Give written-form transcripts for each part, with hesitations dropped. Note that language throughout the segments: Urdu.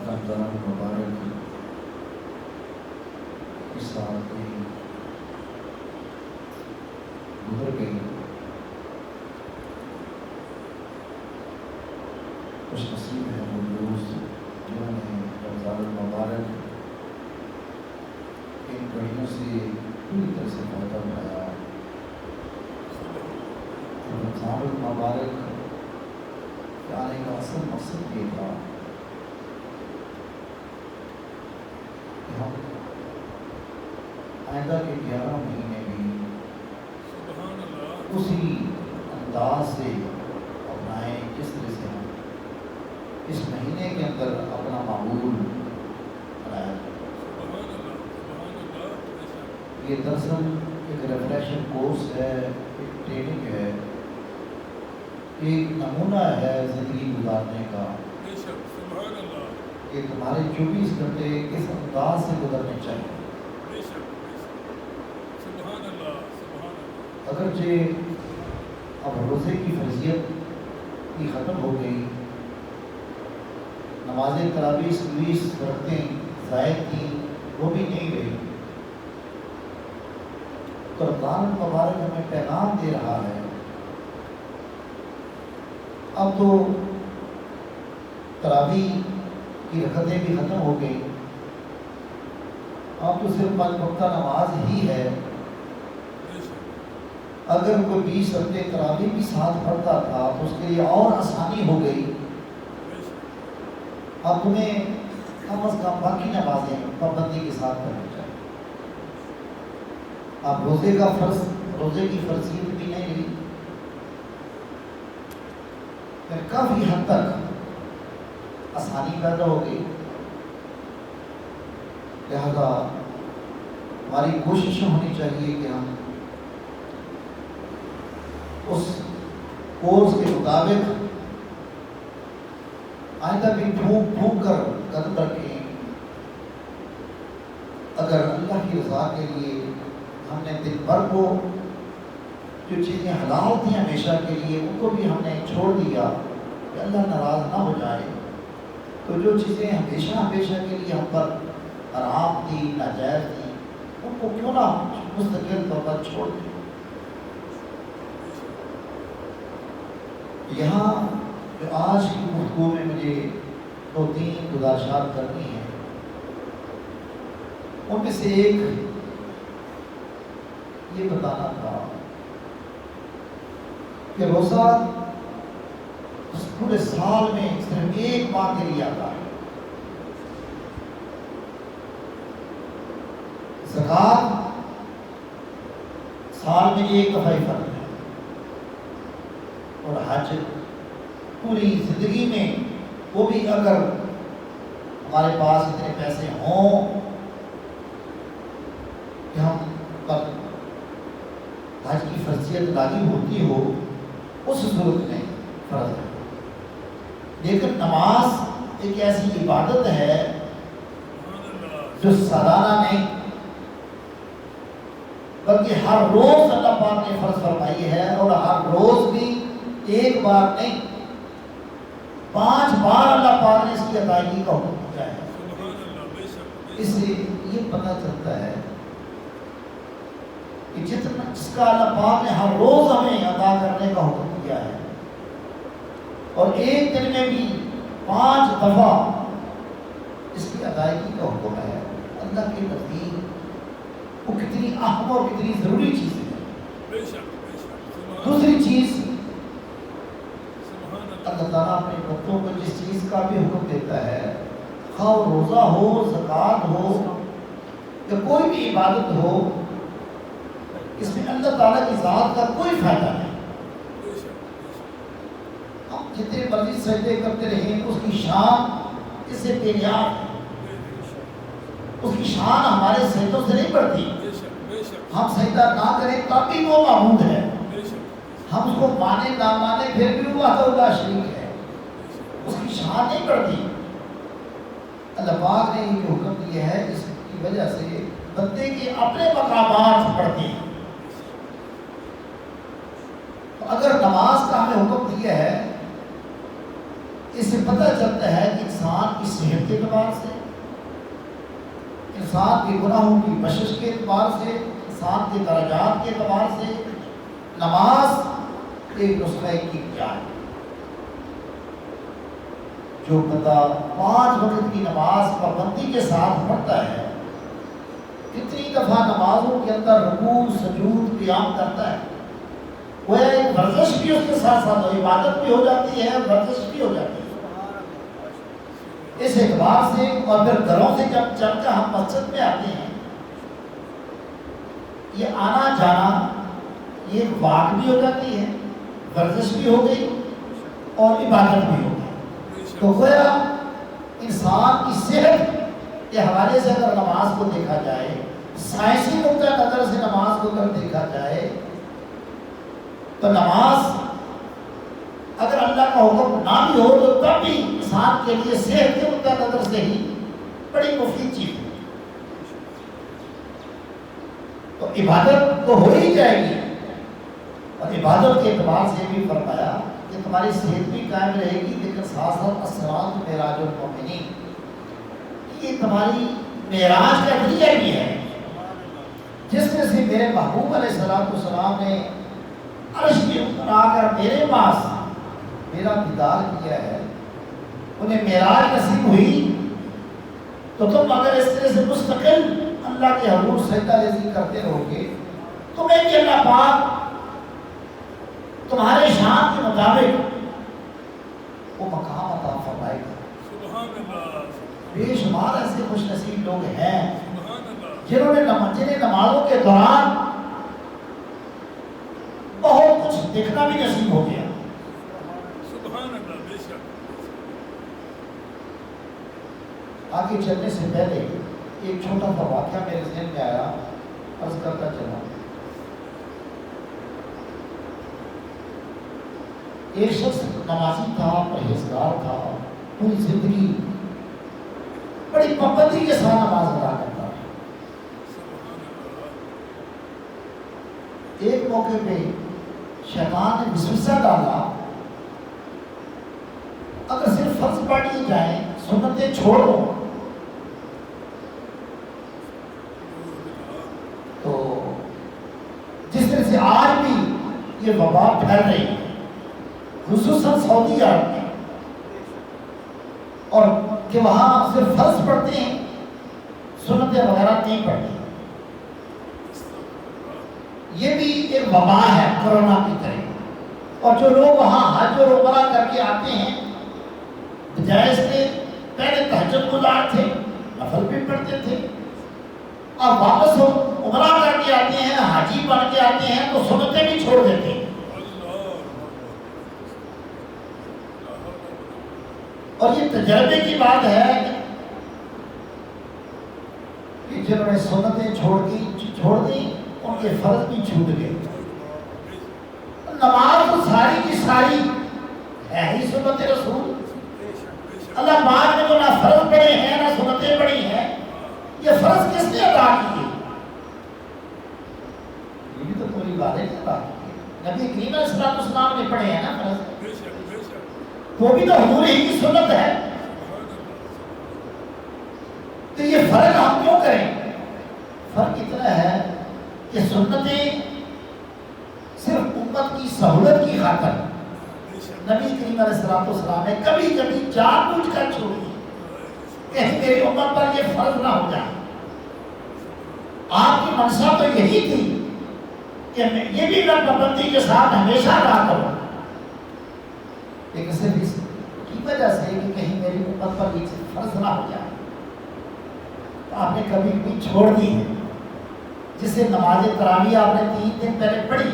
رمضان مبارک اس سال کی گزر گئی. خوش نصیب ہے وہ دوست جنہوں نے رمضان المبارک ان گھڑیوں سے پوری طرح سے فائدہ اٹھایا. رمضان المبارک کے آنے کا اصل مقصد یہ تھا کہ ہم آئندہ کے 11 مہینے بھی اسی انداز سے اپنائیں جس طرح سے ہم اس مہینے کے اندر اپنا معمول بنایا. یہ دراصل ایک ریفریشن کورس ہے، ایک ٹریننگ ہے، ایک نمونہ ہے زندگی گزارنے کا کہ تمہارے 24 گھنٹے کس انداز سے گزرنے چاہیے. اگرچہ اب روزے کی فرضیت کی ختم ہو گئی، نماز تراویح 20 رکعتیں زائد تھیں وہ بھی نہیں رہی، تو رمضان المبارک ہمیں پیغام دے رہا ہے اب تو تراویح کی رکعتیں بھی ختم ہو گئی، اب تو صرف 5 وقتہ نماز ہی ہے. اگر کوئی 20 رکعتیں تراویح بھی ساتھ پڑھتا تھا تو اس کے لیے اور آسانی ہو گئی. اب تمہیں کم از کم باقی نمازیں پابندی کے ساتھ کرنی چاہیے. اب روزے کی فرضیت بھی نہیں رہی، کافی حد تک آسانی پیدا ہو گئی. لہذا ہماری کوشش ہونی چاہیے کہ ہم اس کورس کے مطابق آئندہ بھی پھونک کر قدم رکھیں. اگر اللہ کی رضا کے لیے ہم نے دن بھر کو جو چیزیں حلال تھیں ہمیشہ کے لیے ان کو بھی ہم نے چھوڑ دیا کہ اللہ ناراض نہ ہو جائے، تو جو چیزیں ہمیشہ کے لیے ہم پر حرام تھی، ناجائز تھی، ان کو کیوں نہ مستقل طور پر چھوڑ دیں. یہاں جو آج کی گفتگو میں مجھے 2-3 گزارشات کرنی ہیں، ان میں سے ایک یہ بتانا تھا کہ روزہ پورے سال میں صرف ایک ماہ کے لیے آتا ہے. زکوٰۃ سال میں ایک دفعہ ہی فرض ہے، اور حج پوری زندگی میں، وہ بھی اگر ہمارے پاس اتنے پیسے ہوں کہ ہم پر حج کی فرضیت لاگو ہوتی ہو، اس صورت میں فرض ہے. لیکن نماز ایک ایسی عبادت ہے جو سالانہ نہیں بلکہ ہر روز اللہ پاک نے فرض فرمائی ہے، اور ہر روز بھی ایک بار نہیں 5 بار اللہ پاک نے اس کی ادائیگی کا حکم دیا ہے۔ اس سے یہ پتہ چلتا ہے کہ جس کا اللہ پاک نے ہر روز ہمیں ادا کرنے کا حکم دیا ہے، اور ایک دن میں بھی 5 دفعہ اس کی ادائیگی کا حکم ہے، اللہ کے نزدیک وہ کتنی اہم اور کتنی ضروری چیز ہے۔ دوسری چیز، اللہ تعالیٰ اپنے بندوں کو جس چیز کا بھی حکم دیتا ہے، خواہ وہ روزہ ہو، زکوٰۃ ہو یا کوئی بھی عبادت ہو، اس میں اللہ تعالیٰ کی ذات کا کوئی فائدہ نہیں۔ ہم جتنے مرضی سجدے کرتے رہیں، اس کی شان اس سے بے نیاز ہے، اس کی شان ہمارے سجدوں سے نہیں بڑھتی۔ ہم سجدہ نہ کریں تب بھی وہ معبود ہے، ہم اس کو مانے نہ مانے پھر بھی وہ وحدہ لا شریک ہے، اس کی شان نہیں بڑھتی۔ اللہ پاک نے یہ حکم دیا ہے، اس کی وجہ سے بندے کے اپنے مقامات بڑھتے ہیں۔ اگر نماز کا ہمیں حکم دیا ہے، اس سے پتہ چلتا ہے کہ انسان کی صحت کے اعتبار سے، انسان کے گناہوں کی بخشش کے اعتبار سے، انسان کے درجات کے اعتبار سے نماز ایک نسخہ کی کیا ہے۔ جو بندہ 5 وقت کی نماز پابندی کے ساتھ پڑھتا ہے، کتنی دفعہ نمازوں کے اندر رکوع، سجود، قیام کرتا ہے، وہ ایک ورزش بھی اس کے ساتھ ساتھ عبادت بھی ہو جاتی ہے، ورزش بھی ہو جاتی ہے۔ اس اعتبار سے، اور پھر گھروں سے جب چل کر ہم مسجد میں آتے ہیں، یہ آنا جانا یہ واک بھی ہو جاتی ہے، ورزش بھی ہو گئی اور عبادت بھی ہو گئی۔ تو گویا انسان کی صحت کے حوالے سے اگر نماز کو دیکھا جائے، سائنسی نقطہ نظر سے نماز کو اگر دیکھا جائے، تو نماز اگر اللہ کا حکم نہ بھی ہو تو تب بھی انسان کے لیے صحت کے نقطہ نظر سے ہی بڑی مفید چیز ہے۔ تو عبادت تو ہو ہی جائے گی، اور عبادت کے اعتبار سے بھی فرمایا کہ تمہاری صحت بھی قائم رہے گی، لیکن ساتھ ساتھ الصلاۃ معراج المؤمنین، یہ تمہاری معراج کا ذریعہ بھی ہے، جس میں سے میرے محبوب علیہ السلام نے عرش کے اوپر آ کر میرے پاس میرا دیدار کیا ہے، انہیں معراج نصیب ہوئی۔ تو تم اگر اس طرح سے مستقل اللہ کے حضور سجدہ ریزی کرتے رہو گے، تمہیں بھی اللہ پاک تمہارے شان کے مطابق وہ مقام عطا فرمائے گا۔ بے شمار ایسے خوش نصیب لوگ ہیں جنہیں نمازوں کے دوران بہت کچھ دیکھنا بھی نصیب ہو گیا۔ آگے چلنے سے پہلے ایک چھوٹا سا واقعہ میرے ذہن میں آیا، عرض کرتا چلا۔ ایک شخص نمازی تھا، پرہیزگار تھا، پوری زندگی بڑی پابندی کے ساتھ نماز ادا کرتا تھا۔ ایک موقع پہ شیطان نے وسوسہ ڈالا، اگر صرف فرض پڑھ لی جائیں، سنتیں چھوڑ دو، تو جس طرح سے آج بھی یہ وبا پھیل رہی ہے، خصوصاً سعودی عرب میں، اور کہ وہاں صرف فرض پڑھتے ہیں، سنتیں وغیرہ نہیں پڑھتے، یہ بھی ایک وبا ہے کرونا کی طرح۔ اور جو لوگ وہاں حج اور عمرہ کر کے آتے ہیں، بجائے اس کے پہلے تہجد گزار تھے، نفل بھی پڑھتے تھے، اور واپس عمرہ کر کے آتے ہیں، حاجی بن کے آتے ہیں، تو سنتیں بھی چھوڑ دیتے ہیں۔ اور یہ تجربے کی بات ہے کہ جنہوں نے سنتیں چھوڑ دی ان کے فرض بھی چھوٹ گئے۔ نماز تو ساری کی ساری ہے ہی سنت رسول، اللہ پاک نے تو نہ فرض پڑھے ہیں نہ سنتیں پڑھی ہیں، یہ فرض کس نے ادا کیے؟ یہ بھی تو پوری بات ہے، نبی کریم علیہ السلام نے پڑھے ہیں نا فرض۔ وہ بھی تو حضور ہی کی سنت ہے. تو یہ فرق ہم کیوں کریں؟ فرق اتنا ہے کہ سنتیں صرف امت کی سہولت کی خاطر نبی کریم علیہ السلام نے کبھی کبھی جان بوجھ کر چھوڑی کہیں میری امت پر یہ فرض نہ ہو جائے. آپ کی منشا تو یہی تھی کہ یہ بھی میں پابندی کے ساتھ ہمیشہ رہا کروں، لیکن صرف اس کی وجہ سے کہ کہیں میری امت پر یہ فرض نہ ہو جائے تو آپ نے کبھی بھی چھوڑ دی ہے. جسے نماز تراویح آپ نے 3 دن پہلے پڑھی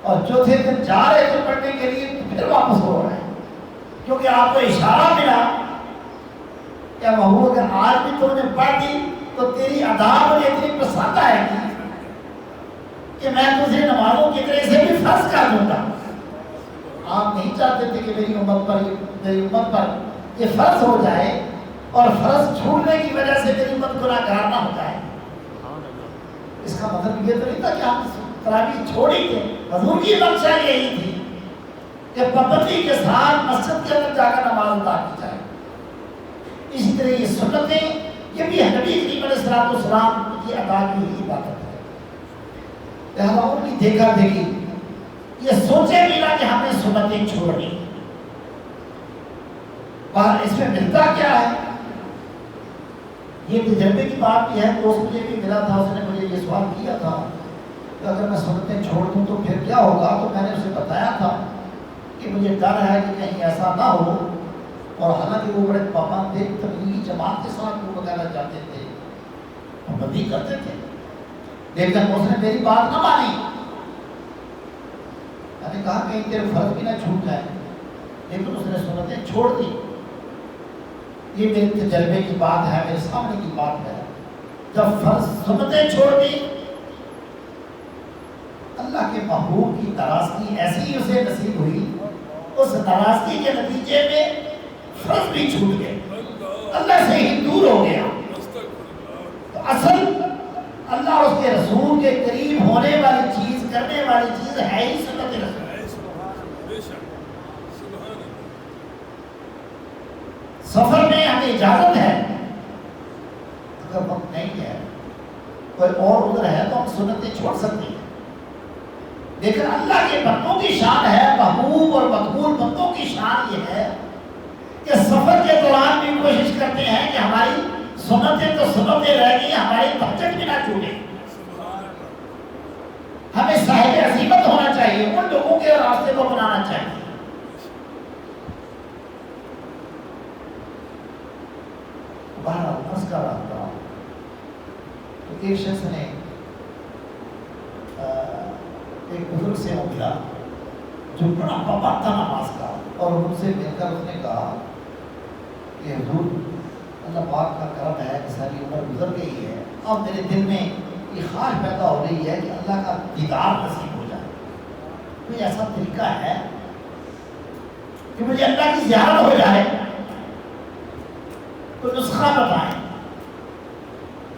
اور چوتھے دن جا رہے تھے پڑھنے کے لیے پھر واپس ہو رہے ہیں، کیونکہ آپ کو اشارہ ملا کہ محبوب اگر آج بھی تم نے پڑھ دی تو تیری ادا مجھے اتنی پسند آئے گی کہ میں تجھے نمازوں کی طرح سے بھی فرض کر دوں گا. آپ نہیں چاہتے تھے کہ میری امت پر یہ فرض ہو جائے اور فرض چھوڑنے کی وجہ سے میری امت گناہگار نہ ہو جائے. اس کا مطلب یہ تو نہیں تھا کہ آپ تراویح چھوڑی تھے. حضور کی منشا یہی تھی کہ پابندی کے ساتھ مسجد کے اندر جا کر نماز ادا کی جائے. اسی طرح یہ سنتیں یہ بھی نبی کریم علیہ السلام کی ادا کی ہوئی عبادت ہے. لہذا ان کی دیکھا دیکھی یہ سوچے بھی نہ کہ ہم نے سنتیں چھوڑی. اور اس میں ملتا کیا ہے؟ یہ تجربے کی بات بھی ہے. دوست مجھے بھی ملا تھا، اس نے مجھے یہ سوال کیا تھا کہ اگر میں سنتیں چھوڑ دوں تو پھر کیا ہوگا. تو میں نے اسے بتایا تھا کہ مجھے ڈر ہے کہ کہیں ایسا نہ ہو، اور حالانکہ وہ بڑے پابند تھے، تبلیغی جماعت کے ساتھ وہ وغیرہ جاتے تھے، پابندی کرتے تھے، لیکن اس نے میری بات نہ مانی. میں نے کہا کہیں تیرے فرض بھی نہ چھوٹ جائے، لیکن اس نے سنتیں چھوڑ دی. یہ میرے تجربے کی بات ہے، میرے سامنے کی بات ہے. جب فرض سنتیں چھوڑ دی، اللہ کے محبوب کی ناراضگی ایسی اسے نصیب ہوئی، اس ناراضگی کے نتیجے میں فرض بھی چھوٹ گئے، اللہ سے ہی دور ہو گیا. تو اصل اللہ اور اس کے رسول کے قریب ہونے والی چیز، کرنے والی چیز ہے ہی سنت رسول. سفر میں ہمیں اجازت ہے، اگر وقت نہیں ہے کوئی اور عذر ہے تو ہم سنتیں چھوڑ سکتے ہیں. لیکن اللہ کے بندوں کی شان ہے، محبوب اور مقبول بندوں کی شان یہ ہے کہ سفر کے دوران بھی کوشش کرتے ہیں کہ ہماری سنتیں تو سنتیں رہ گئی، ہماری بچت بھی نہ چھوٹے. ہمیں صاحب عزیمت ہونا چاہیے، ان لوگوں کے راستے کو اپنانا چاہیے. بہرحال عرض کر رہا تھا تو ایک شخص نے ایک بزرگ سے وہ ملا جو بڑا پابند تھا نماز کا، اور ان سے مل کر اس نے کہا کہ حضور اللہ پاک کا کرم ہے کہ ساری عمر گزر گئی ہے، اب میرے دل میں یہ خواہش پیدا ہو رہی ہے کہ اللہ کا دیدار نصیب ہو جائے. کوئی ایسا طریقہ ہے کہ مجھے اللہ کی زیارت ہو جائے؟ تو نسخہ بتائیں.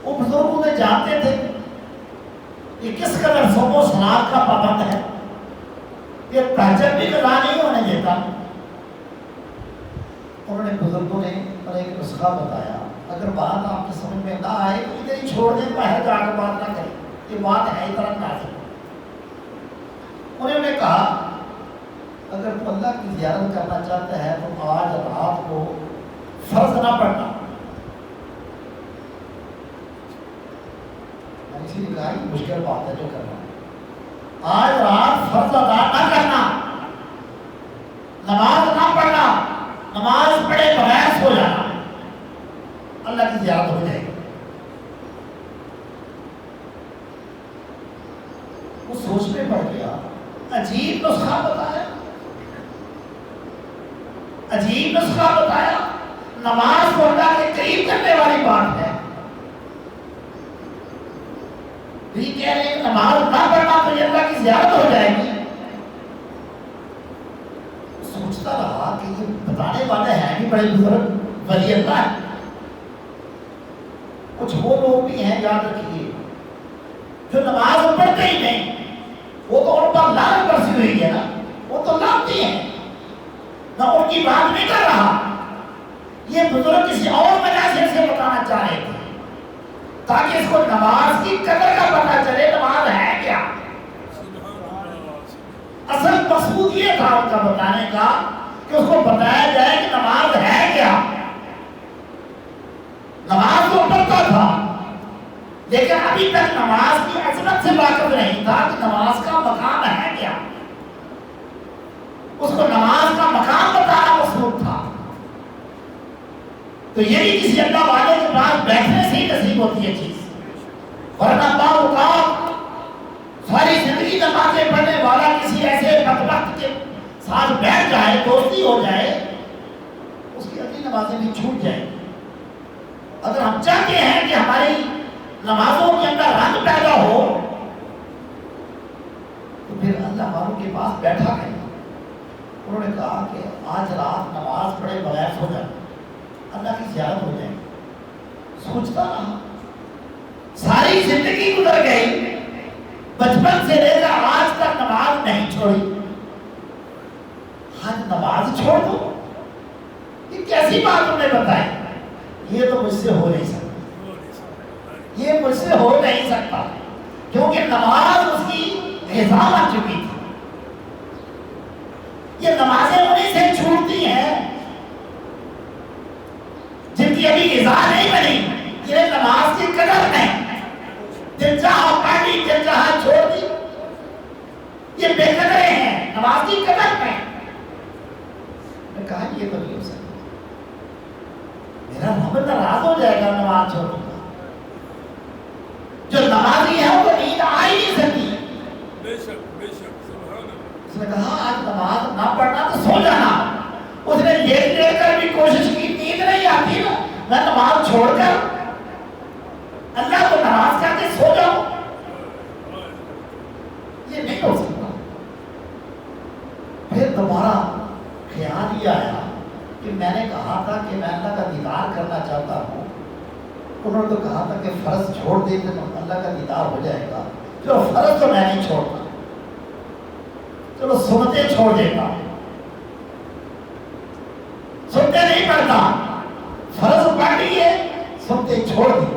وہ بزرگوں نے جانتے تھے یہ کس قدر صوم و صلات کا پابند ہے، یہ تہجد بھی قضا نہیں ہونے دیتا. انہوں نے بزرگوں نے ایک نسخہ بتایا. اگر بات آپ کی سمجھ میں نہ آئے تو ادھر ہی چھوڑ دیں، باہر جا کر بات نہ کریں، یہ بات ہے طرح نازل. انہوں نے کہا اگر تو اللہ کی زیارت کرنا چاہتا ہے تو آج رات کو فرض نہ پڑھنا. اسی لیے کہا یہ مشکل بات ہے جو کرنا. آج رات فرض ادا نہ کرنا، نماز نہ پڑھنا، نماز پڑھے بغیر سو جانا، اللہ کی زیارت ہو جائے گی. وہ سوچ میں پڑ گیا. عجیب نسخہ بتایا، عجیب نسخہ بتایا. نماز کو اللہ کے قریب کرنے والی بات ہے. یہ کہہ رہے ہیں نماز نہ پڑھنا تو یہ اللہ کی زیارت ہو جائے گی. سوچتا رہا کہ یہ بتانے والے ہیں بھی بڑے بزرگ ولی اللہ ہے. کچھ وہ لوگ بھی ہیں یاد رکھیے جو نماز پڑھتے ہی نہیں، وہ تو ان پر لعنت برسی ہوئی ہے نا، وہ تو لعنتی ہیں. میں ان کی بات نہیں کر رہا، یہ بزرگ کسی اور وجہ سے اسے بتانا چاہ رہے تھے تاکہ اس کو نماز کی قدر کا پتہ چلے نماز ہے کیا۔ اصل مقصود یہ تھا ان کا بتانے کا کہ اس کو بتایا جائے کہ نماز ہے کیا۔ نماز تو پڑھتا تھا لیکن ابھی تک نماز کی عظمت سے واقف نہیں تھا کہ نماز کا مقام ہے کیا۔ اس کو نماز کا مقام بتانا مقصود تھا۔ تو یہ بھی کسی اللہ والے کے پاس بیٹھنے سے ہی نصیب ہوتی ہے چیز، ورنہ باوقات ساری زندگی نمازیں پڑھنے والا کسی ایسے بدبخت کے ساتھ بیٹھ جائے، دوستی ہو جائے، اس کی اگلی نمازیں بھی چھوٹ جائیں۔ اگر ہم چاہتے ہیں کہ ہماری نمازوں کے اندر رنگ پیدا ہو تو پھر اللہ والوں کے پاس بیٹھا کریں۔ انہوں نے کہا کہ آج رات نماز پڑھے بغیر سو جائے، اللہ کی زیارت ہو جائے۔ سوچتا رہا، ساری زندگی گزر گئی، بچپن سے لے کر آج تک نماز نہیں چھوڑی، آج نماز چھوڑ دو، یہ کیسی بات تم نے بتائی؟ یہ تو مجھ سے ہو نہیں سکتا، یہ مجھ سے ہو نہیں سکتا، کیونکہ نماز اس کی غذا بن چکی تھی۔ یہ نمازیں انہیں سے چھوٹتی ہیں جن کی ابھی غذا نہیں بنی، یہ نماز کی قدر نہیں، جن چاہا پڑھ لی، جن چاہا چھوڑ دی، یہ بے قدرے ہیں، نماز کی قدر نہیں۔ میں کہا یہ تو نہیں ہو سکتا، میرا رب ناراض ہو جائے گا نماز چھوڑوں گا۔ جو نمازی ہے وہ نیند آ ہی نہیں سکتی۔ اس نے کہا آج نماز نہ پڑھنا تو سو جانا۔ اس نے لیٹ کر بھی کوشش کی، نیند نہیں آتی نا، میں نماز چھوڑ کر اللہ کو نماز کر کے سو جاؤں، یہ نہیں ہو سکتا۔ پھر دوبارہ خیال یہ آیا کہ میں نے کہا تھا کہ میں اللہ کا دیدار کرنا چاہتا ہوں، انہوں نے تو کہا تھا کہ فرض چھوڑ دے تو اللہ کا دیدار ہو جائے گا، چلو فرض تو میں نہیں چھوڑتا، چلو سنتیں چھوڑ دیتا، سنتیں نہیں پڑھتا، فرض پڑھ لیے، سنتیں چھوڑ دی،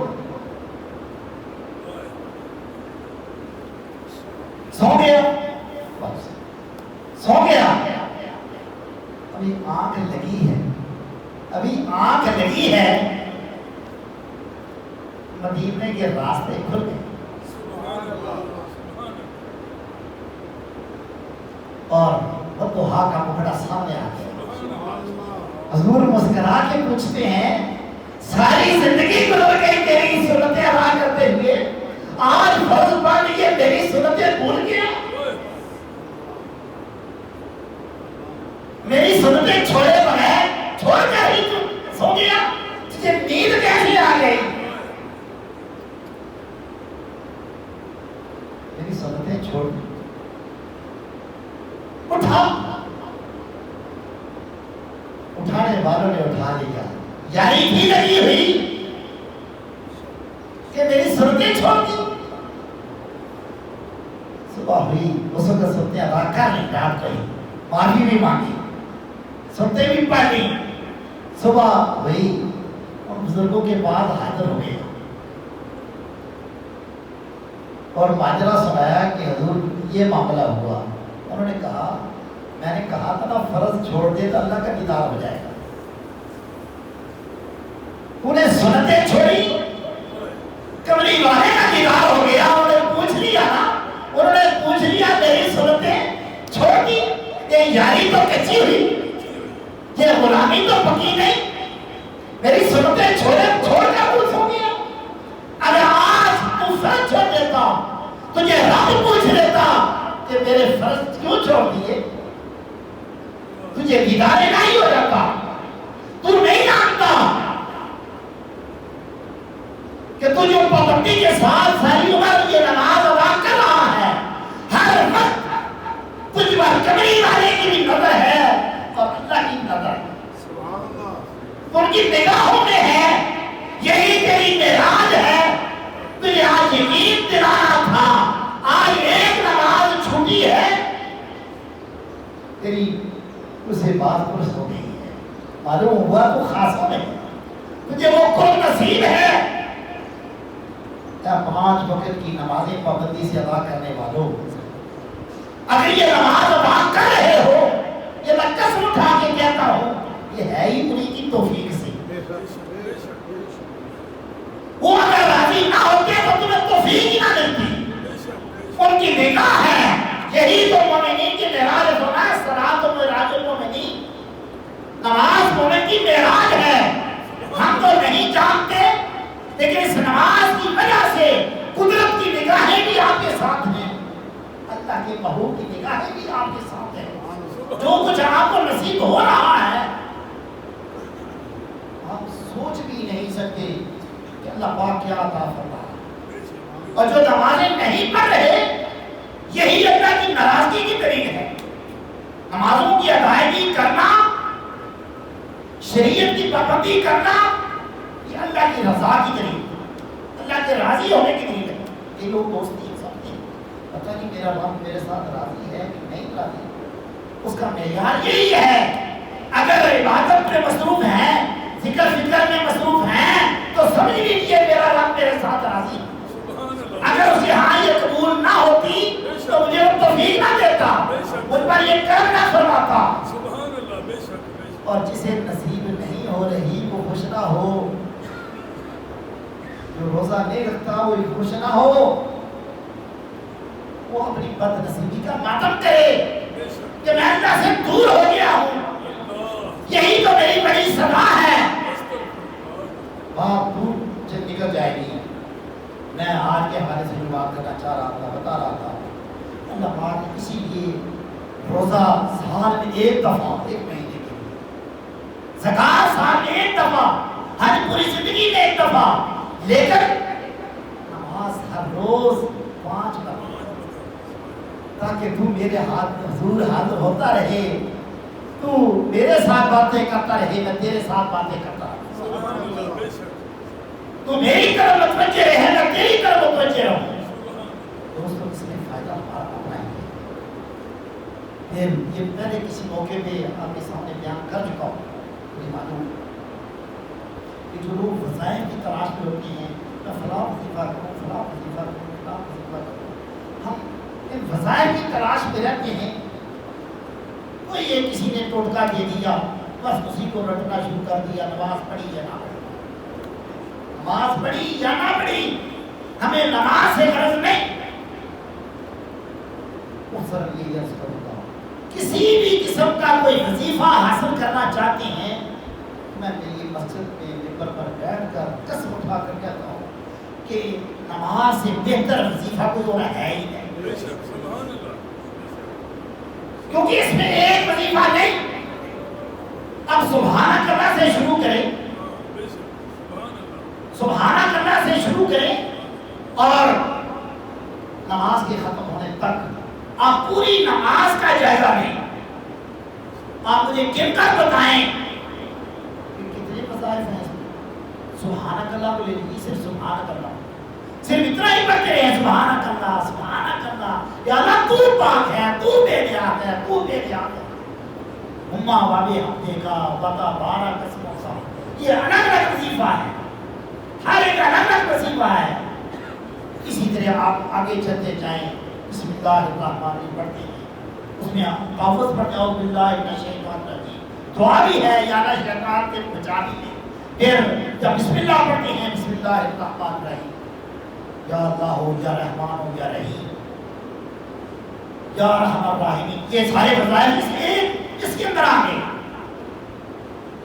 سو گیا، سو گیا۔ ابھی آنکھ لگی ہے، ابھی آنکھ لگی ہے، مدینے کے راستے کھل گئے اور بدوہا کا مکڑا سامنے آ گیا۔ حضور مسکرا کے پوچھتے ہیں ساری زندگی گزر گئی تیری سنتیں ادا کرتے ہوئے، آج فرض پڑھ لیے میری سنتیں بھول گیا، میری سنتیں چھوڑے بغیر چھوڑ کر ہی سو گیا، تجھے نیند کیسی آ گئی؟ میری سنتیں چھوڑ دی، اٹھا، اٹھانے والوں نے اٹھا لیا، یعنی بھی لگی ہوئی کہ میری سنتیں چھوڑ دی۔ صبح ہوئی، اس وقت سنتیں ادا کر لی، ڈانٹ گئی، معافی بھی مانگی، سنتیں بھی پڑھ لی۔ صبح ہوئی، ان بزرگوں کے بعد حاضر ہو گئے اور ماجرا سنایا کہ حضور یہ معاملہ ہوا۔ انہوں نے کہا میں نے کہا تھا نا فرض چھوڑ دے تو اللہ کا دیدار ہو جائے گا، انہیں سنتیں چھوڑی، کملی والے کا دیدار ہو گیا۔ انہوں نے پوچھ لیا نا، انہوں نے پوچھ لیا میری سنتیں چھوڑ دی، یہ یاری تو کچی ہوئی، یہ غلامی تو پکی نہیں، میری سنتیں چھوڑ کر پوچھ ہو گیا۔ اگر آج تو فرض چھوڑ دیتا تجھے رب پوچھ لیتا کہ میرے فرض کیوں چھوڑ دیے، تجھے دیدار نہیں ہو جاتا، تو نہیں جانتا کہ تو جو پابندی کے ساتھ ساری عمر یہ نماز ادا کر رہا ہے، ہر وقت تجھ پر کملی والے کی بھی نظر ہے اور اللہ کی نظر ہے، ان کی نگاہوں میں ہے، یہی تیری معراج ہے۔ تجھے آج یقین دلانا تھا، آج ایک نماز چھوٹی ہے، تیری اسے بات پرست ہو گئی ہے، معلوم ہوا تو خاصوں میں تجھے وہ قرب نصیب ہے۔ کیا 5 وقت کی نمازیں پابندی سے ادا کرنے والوں، اگر یہ نماز ادا کر رہے ہو، یہ میں قسم اٹھا کے کہتا ہوں یہ ہے ہی انہیں کی توفیق سے۔ وہ اگر راضی نہ ہوتے تو تمہیں توفیق ہی نہ ملتی۔ ان کی نگاہ ہے، یہی تو مومنین کی معراج ہونا ہے، صلاۃ و معراج المومنین، نماز مومن کی معراج ہے۔ ہم تو نہیں جانتے، لیکن اس نماز کی وجہ سے قدرت کی نگاہیں بھی آپ کے ساتھ ہیں، اللہ کے محبوب کی نگاہیں بھی آپ کے ساتھ ہیں۔ جو کچھ آپ کو نصیب ہو رہا ہے آپ سوچ بھی نہیں سکتے کہ اللہ پاک کیا عطا فرما رہا ہے۔ اور جو نمازیں نہیں پڑھ رہے، یہی اللہ کی ناراضگی کی دلیل ہے۔ نمازوں کی ادائیگی کرنا، شریعت کی پابندی کرنا، یہ اللہ کی رضا کی دلیل، اللہ کے راضی ہونے کی دلیل ہے۔ یہ لوگ دوستی سمجھتے ہیں، پتہ نہیں میرا رب میرے ساتھ راضی ہے کہ نہیں راضی، اس کا معیار یہی ہے۔ اگر عبادت میں مصروف ہیں، ذکر فکر میں مصروف ہیں، تو سمجھ لیجیے میرا رب میرے ساتھ راضی ہے۔ اگر اس یہاں یہ قبول نہ ہوتی تو مجھے وہ توفیق نہ دیتا، مجھ پر یہ کرم نہ فرماتا۔ اور جسے نصیب نہیں ہو رہی وہ خوش نہ ہو، جو روزہ نہیں رکھتا وہ خوش نہ ہو، وہ اپنی بد نصیبی کا ماتم کرے کہ میں اللہ سے دور ہو گیا ہوں۔ یہی تو میری بڑی سزا ہے۔ بات دور جب نکل جائے گی۔ میں آج کے حوالے سے جو بات کرنا چاہ رہا تھا، بتا رہا تھا، اللہ پاک نے اسی لیے روزہ سال میں 1 دفعہ، 1 مہینے کے لیے، زکات سال میں 1 دفعہ، حج پوری زندگی میں 1 دفعہ، لیکن نماز ہر روز 5 دفعہ، تاکہ تو میرے ہاتھ حضور حاضر ہوتا رہے، تو میرے ساتھ باتیں کرتا رہے، میں تیرے ساتھ باتیں کرتا رہے، تو میری طرف متوجہ رہے، میں تیری طرف متوجہ رہوں۔ دوستوں اس میں فائدہ ہمارا اپنا ہی ہے۔ یہ پہلے کسی موقع پہ آپ کے سامنے بیان کر چکا ہوں، مجھے معلوم کہ جو لوگ وظائف کی تلاش میں ہوتے ہیں، میں فلاں وظیفہ کروں، فلاں وظیفہ کروں، فلاں وظیفہ کروں، ہم ان وظائف کی تلاش میں رہتے ہیں۔ کوئی یہ کسی نے ٹوٹکا دے دیا، بس اسی کو رٹنا شروع کر دیا، نماز پڑھی یا نہ پڑھی، نماز پڑھی یا نہ پڑھی، ہمیں نماز سے غرض نہیں۔ سر یہ عرض کرتا ہوں، کسی بھی قسم کا کوئی وظیفہ حاصل کرنا چاہتے ہیں، میں میری مسجد میں ممبر پر بیٹھ کر قسم اٹھا کر کہتا ہوں کہ نماز سے بہتر وظیفہ کوئی اور ہے ہی نہیں، کیونکہ اس میں ایک وظیفہ نہیں۔ اب سبحانک اللہ سے شروع کریں، سبحانک اللہ سے شروع کریں، اور نماز کے ختم ہونے تک آپ پوری نماز کا جائزہ لیں۔ آپ مجھے گن کر بتائیں کہ کتنے وظائف ہیں اس میں۔ سبحانک اللہ کو لے لیجیے، صرف سبحانک اللہ، صرف اتنا ہی پڑھتے رہے، سبحانک اللہ، سبحانک اللہ، یا اللہ تو پاک ہے، تو بے نیاز ہے، تو بے نیاز ہے، ہما وابے حمدے کا وطا بارہ قسموں کا۔ یہ الگ الگ وظیفہ ہے، ہر ایک الگ الگ وظیفہ ہے۔ اسی طرح آپ آگے چلتے جائیں، بسم اللہ الرحمن الرحیم پڑھتے ہیں، اس میں تحفظ پڑھتے ہیں، باللہ من الشیطان الرجیم، دعا بھی ہے، یا اللہ شیطان سے بچا بھی ہے۔ پھر جب بسم اللہ پڑھتے ہیں، بسم اللہ الرحمن الرحیم، یا اللہ ہو، یا رحمان ہو، یا رحیم، یا ارحم الراحمین، یہ سارے وظائف اس کے اندر آ گئے۔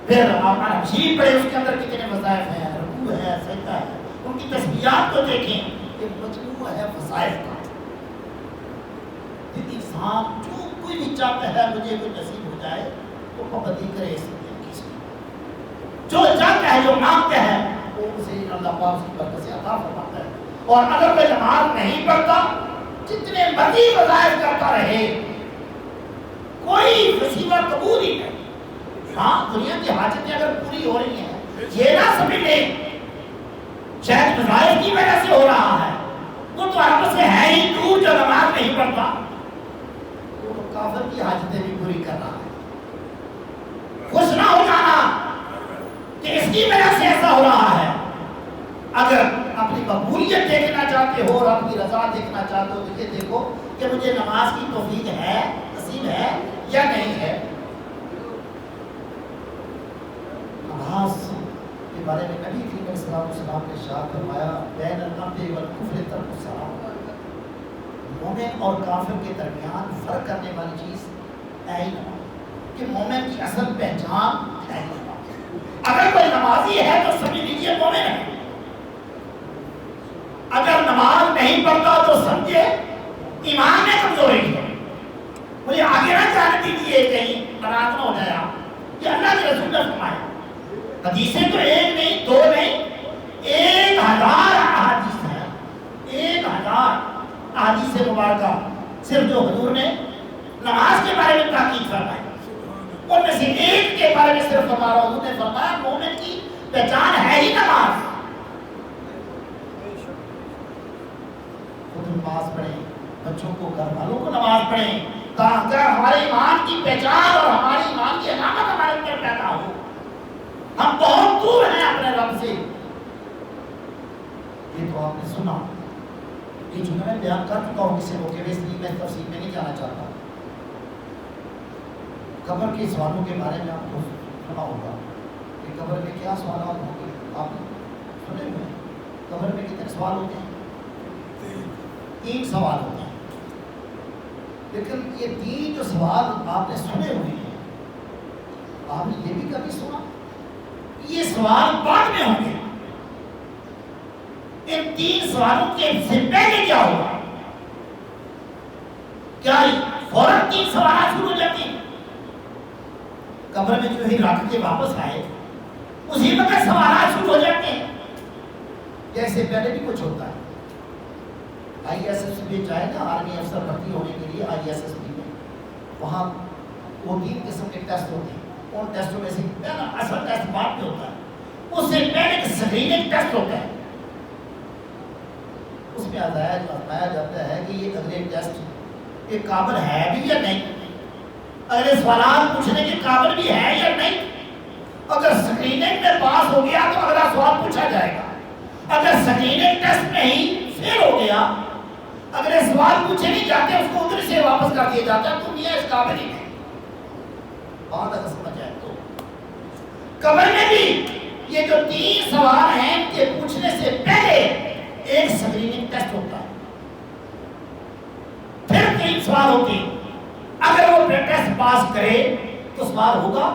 پھر آپ شریف پڑھے، اس کے اندر کتنے وظائف ہیں، رکوع ہے، سجدہ ہے، ان کی تسبیحات کو دیکھیں، یہ مجموعہ ہے وظائف کا۔ انسان جو کوئی بھی چاہتا ہے مجھے کوئی نصیب ہو جائے، وہ پابندی کرے اس میں، جو چاہتا ہے، جو مانگتا ہے، وہ اسے اللہ پاک اس کی برکت سے عطا فرماتا ہے۔ اور اگر کوئی نماز نہیں پڑھتا، جتنے مرضی وظائف کرتا رہے، کوئی وظیفہ قبول ہی نہیں۔ ہاں، دنیا کی حاجتیں اگر پوری ہو رہی ہیں، یہ نہ سمجھ لیں شاید وظائف کی وجہ سے ہو رہا ہے، وہ تو رب سے ہے ہی دور جو نماز نہیں پڑھتا، وہ کافر کی حاجتیں بھی پوری کر رہا ہے۔ پہ ہو، رب کی رضا دیکھنا چاہتے ہو تو یہ دیکھو کہ مجھے نماز کی توفیق ہے، نصیب ہے یا نہیں ہے۔ نماز کے بارے میں نبی کریم علیہ السلام نے ارشاد فرمایا بین العبد والکفر ترک الصلاۃ، مومن اور کافر کے درمیان فرق کرنے والی چیز ہے ہی نماز، کہ مومن کی اصل پہچان ہے ہی نماز۔ اگر کوئی نمازی ہے تو سمجھ لیجیے مومن ہے، اگر نماز نہیں پڑھتا تو سمجھے ایمان میں کمزوری ہے۔ مجھے آگے نہ جانے دیجیے کہیں ناراض نہ ہو جائے آپ، کہ اللہ کے رسول نے فرمایا، حدیثیں تو ایک نہیں دو نہیں 1000 احادیث ہیں، 1000 احادیث مبارکہ صرف جو حضور نے نماز کے بارے میں تاکید فرمائی، ان میں سے ایک کے بارے میں صرف ہمارا حضور نے فرمایا مومن کی پہچان ہے ہی نماز۔ خود نماز پڑھیں، بچوں کو گھر والوں کو نماز پڑھیں، تاکہ ہمارے ایمان کی پہچان اور ہماری ایمان کی علامت ہمارے اندر پیدا ہو۔ ہم بہت دور ہیں اپنے رب سے۔ یہ تو آپ نے سنا، یہ جو میں بیان کر چکا ہوں کسی موقع میں، اس لیے میں تفصیل میں نہیں جانا چاہتا۔ قبر کے سوالوں کے بارے میں آپ کو سنا ہوگا کہ قبر میں کیا سوالات ہوں گے، آپ نے سنے ہوئے ہیں۔ قبر میں کتنے سوال ہوتے ہیں؟ 3 سوال ہوتے ہیں، لیکن یہ 3 جو سوال آپ نے سنے ہوئے ہیں، آپ نے یہ بھی کبھی سنا یہ سوال بعد میں ہوں گے؟ ان 3 سوالوں کے سے پہلے کیا ہوگا؟ کیا فوراً 3 سوالات شروع ہو جاتے ہیں؟ قبر میں جو ہی رکھ کے واپس آئے اسی وقت سوالات شروع ہو جاتے ہیں، جیسے پہلے بھی کچھ ہوتا ہے۔ آئی ایس ایس بی چاہے نا آرمی افسر بھرتی ہونے کے لیے آئی ایس ایس بی میں، وہاں وہ 3 قسم کے ٹیسٹ ہوتے ہیں۔ ان ٹیسٹوں میں سے اصل ٹیسٹ بعد میں ہوتا ہے، اس سے پہلے ایک اسکریننگ ٹیسٹ ہوتا ہے، اس میں آزمایا جاتا ہے کہ یہ اگلے ٹیسٹ کے قابل ہے بھی یا نہیں، اگلے سوالات پوچھنے کے قابل بھی ہے یا نہیں۔ اگر اسکریننگ میں پاس ہو گیا تو اگلا سوال پوچھا جائے گا، اگر اسکریننگ ٹیسٹ میں ہی فیل ہو گیا، اگلے سوال پوچھے نہیں جاتے، اس کو ادھر سے واپس کر دیا جاتا ہے، تم یہ اس قابل ہی نہیں۔ بات اگر سمجھ آئے تو قبر میں بھی یہ جو 3 سوال ہیں ان کے پوچھنے سے پہلے ایک اسکریننگ ٹیسٹ ہوتا ہے، پھر 3 سوال ہوتے ہیں۔ اگر وہ ٹیسٹ پاس کرے تو سوال ہوگا،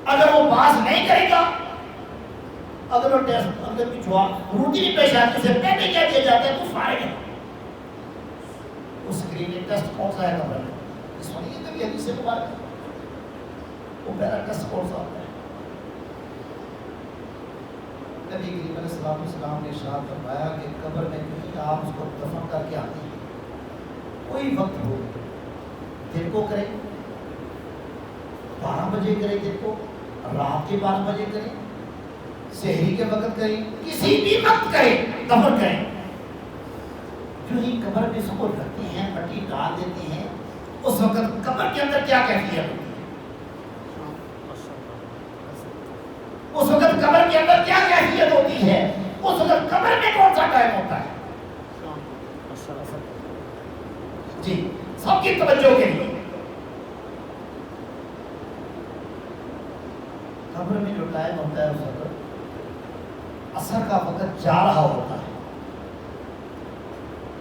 اگر وہ پاس نہیں کرے گا، اگر وہ ٹیسٹ اندر کی جواب روٹین پیش آتی سے پہلے کیا دیا جاتا ہے تو فارغ ہے۔ وہ اسکریننگ ٹیسٹ کون سا ہے قبر میں؟ اس میں یہ کبھی حدیث سے مبارک ہے، وہ پہلا ٹیسٹ کون سا ہوتا ہے؟ نبی کریم علیہ السلام نے ارشاد فرمایا کہ قبر میں کہیں آپ اس کو دفن کر کے آتے ہیں، کوئی وقت ہو، دن کو کریں 12 بجے کریں، دن کو رات کے 12 بجے کریں، سحری کے وقت کریں، کسی بھی وقت کریں، دفن کریں۔ جو ہی قبر میں اس کو رکھتے ہیں، مٹی ڈال دیتے ہیں، اس وقت قبر کے اندر کیا کیفیت ہوتی ہے؟ اس وقت قبر کے اندر کیا کیفیت ہوتی ہے؟ اس وقت قبر میں کون سا ٹائم ہوتا ہے؟ جی سب کی توجہ کے لیے، قبر میں جو ٹائم ہوتا ہے اس وقت عصر کا وقت جا رہا ہوتا ہے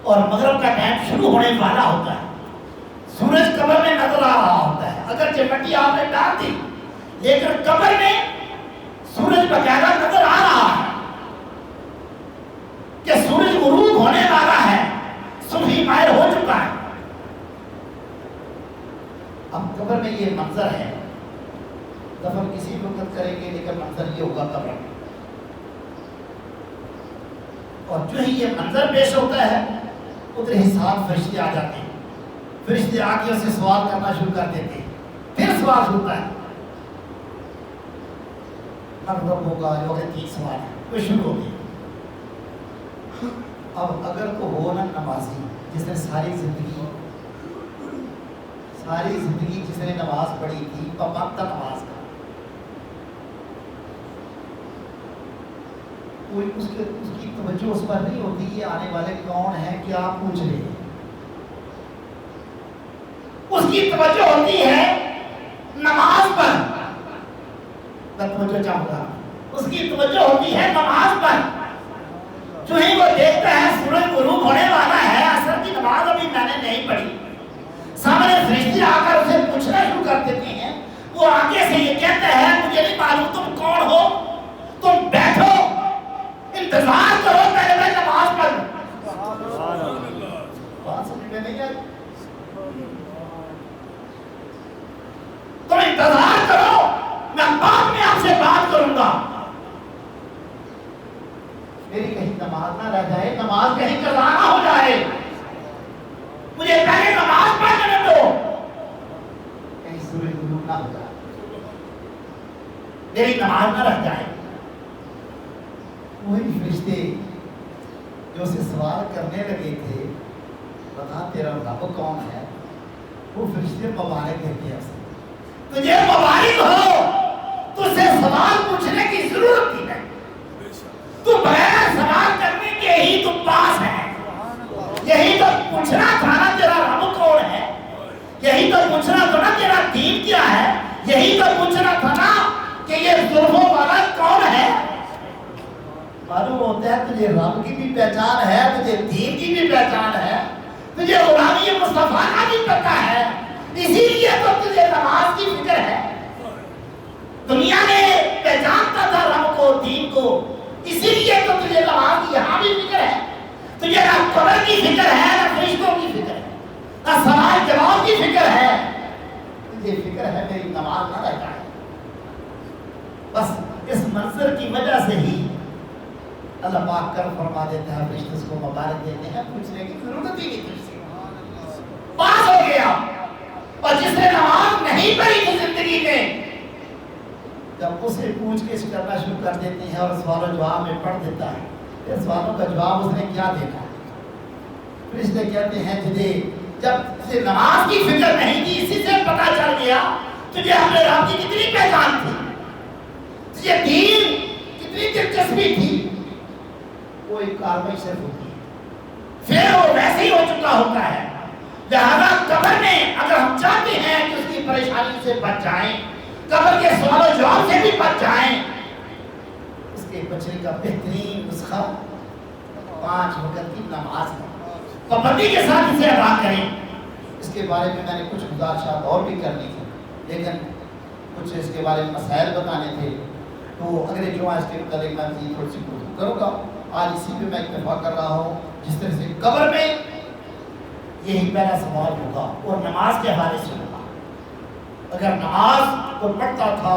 اور مغرب کا ٹائم شروع ہونے والا ہوتا ہے۔ سورج قبر میں نظر آ رہا ہوتا ہے، اگر مٹی آپ نے ڈال دی لیکن قبر میں سورج باقاعدہ نظر آ رہا ہے کہ سورج غروب ہونے والا ہے، صبح مائل ہو چکا ہے۔ اب قبر میں یہ منظر ہے، دفن کسی وقت کریں گے لیکن منظر یہ ہوگا قبر میں، اور جو ہی یہ منظر پیش ہوتا ہے ادھر ہی 7 فرشتے آ جاتے ہیں، فرشتے آ کے اسے سوال کرنا شروع کر دیتے ہیں، پھر سوال ہوتا ہے، من رب ہوگا، جو 3 سوال ہیں وہ شروع ہو گئے۔ اب اگر تو ہو نا نمازی جس نے ساری زندگی جس نے نماز پڑھی تھی، پابند نماز کا، کوئی اس کی توجہ اس پر نہیں ہوتی کہ آنے والے کون ہیں، کیا پوچھ رہے ہیں. اس کی توجہ ہوتی ہے نماز پر. توجہ چاہوں گا، اس کی توجہ ہوتی ہے نماز پر. جو ہی وہ دیکھتا ہے سورج غروب ہونے والا ہے، عصر کی نماز ابھی میں نے نہیں پڑھی، سامنے فرشتے آ کر اسے پوچھنا شروع کر دیتے ہیں. وہ آگے سے یہ کہتا ہے مجھے نہیں معلوم تم کون ہو، تم بیٹھو انتظار کرو پہلے میں نماز پڑھوں. بات سمجھ میں نہیں آئی؟ تم انتظار کرو، میں بعد میں آپ سے بات کروں گا. میری کہیں نماز نہ رہ جائے، نماز کہیں قضا نہ ہو جائے، مجھے پہلے نماز پڑھنے دو، کہیں سورج غروب نہ ہو جائے، میری نماز نہ رہ جائے. وہی فرشتے جو اسے سوال کرنے لگے تھے بتا تیرا رب کون ہے، وہ فرشتے مبارک کہتے ہیں اسے تجھے مبارک ہو، تجھ سے سوال پوچھنے کی ضرورت ہی نہیں، تو بغیر سوال کرنے کے ہی تو پاس ہے. یہی تو پوچھنا تھا نا تیرا رب کون ہے، یہی تو پوچھنا تھا نا تیرا دین کیا ہے، یہی تو پوچھنا تھا نا کہ یہ ظلموں والا کون ہے. معلوم ہوتا ہے تجھے رب کی بھی پہچان ہے، تجھے دین کی بھی پہچان ہے، تجھے غلامی مصطفیٰ کا بھی پتہ ہے، اسی لیے تو تجھے نماز کی فکر ہے. دنیا نے پہچانتا تھا رب کو، دین کو، اسی لیے تو تجھے نماز کی یہاں بھی فکر ہے. تجھے نہ قبر کی فکر ہے، نہ فرشتوں کی فکر ہے، نہ سوال جواب کی فکر ہے، تجھے فکر ہے میری نماز نہ رہ جائے. بس اس منظر کی وجہ سے ہی اللہ پاک کر فرما دیتا ہے، فرشتے اس کو مبارک دیتے ہیں، پوچھنے کی ضرورت ہی نہیں تھی، پاس ہو گیا. اور جس نے نماز نہیں پڑھی تھی زندگی میں، جب اسے پوچھ کے کرنا شروع کر دیتے ہیں اور سوال و جواب میں پڑھ دیتا ہے، یہ سوالوں کا جواب اس نے کیا دینا. فرشتے کہتے ہیں تجھے جب تجھے نماز کی فکر نہیں تھی، اسی سے پتہ چل گیا تجھے اپنے رب کی کتنی پہچان تھی، تجھے دین کتنی دلچسپی تھی. وہ ایک کاروائی صرف ہوتی ہے، پھر وہ ویسے ہی ہو چکا ہوتا ہے. لہذا قبر میں اگر ہم چاہتے ہیں کہ اس کی پریشانی سے بچ جائیں، قبر کے سوال و جواب سے بھی بچ جائیں، اس کے بچنے کا بہترین نسخہ 5 وقت کی نماز ہے. پابندی کے ساتھ اسے ادا کریں. اس کے بارے میں نے کچھ گزارشات اور بھی کرنی تھی، لیکن کچھ اس کے بارے میں مسائل بتانے تھے، تو اگلے جمعہ اس کے متعلق میں تھوڑی سی گفتگو کروں گا. آج اسی پہ میں اکتفا کر رہا ہوں. جس طرح سے قبر میں یہی پہلا سوال ہوگا اور نماز کے حوالے سے ہوگا. اگر نماز کو پڑھتا تھا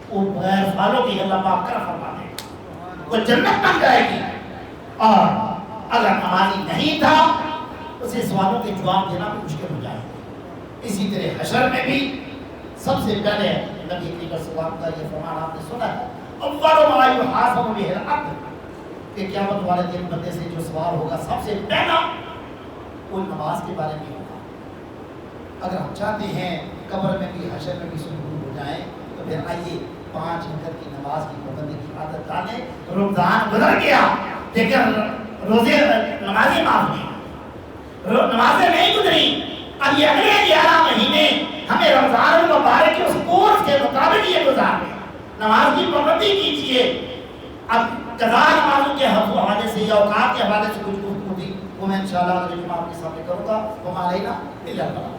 وہ بغیر سوالوں کی اللہ پاک کرم فرما دے گا، وہ جنت بن جائے گی. اور اگر نمازی نہیں تھا اسے سوالوں کے جواب دینا بھی مشکل ہو جائے گا. اسی طرح حشر میں بھی سب سے پہلے نبی کریم صلی اللہ علیہ وسلم کا یہ فرمان آپ نے سنا ہے، اول ما یحاسب بہ العبد، کہ قیامت والے دن بندے سے جو سوال ہوگا سب سے پہلا وہ نماز کے بارے میں ہوگا. اگر ہم چاہتے ہیں قبر میں بھی حشر میں بھی سکون ہو جائیں تو پھر آئیے 5 وقت کی نماز کی پابندی کی عادت ڈالیں. رمضان گزر گیا لیکن روزے نمازیں معاف نہیں، نمازیں نہیں گزری. اب یہ اگلے 11 مہینے ہمیں رمضان المبارک کے اس کورس کے مطابق یہ گزارنے، نماز کی پابندی کیجیے. اب قضا نمازوں کے حوالے سے یا اوقات کے حوالے سے کچھ گفتگو تھی، وہ میں انشاءاللہ اگلے جمعہ آپ کے سامنے کروں گا. وما علینا الا البلاغ.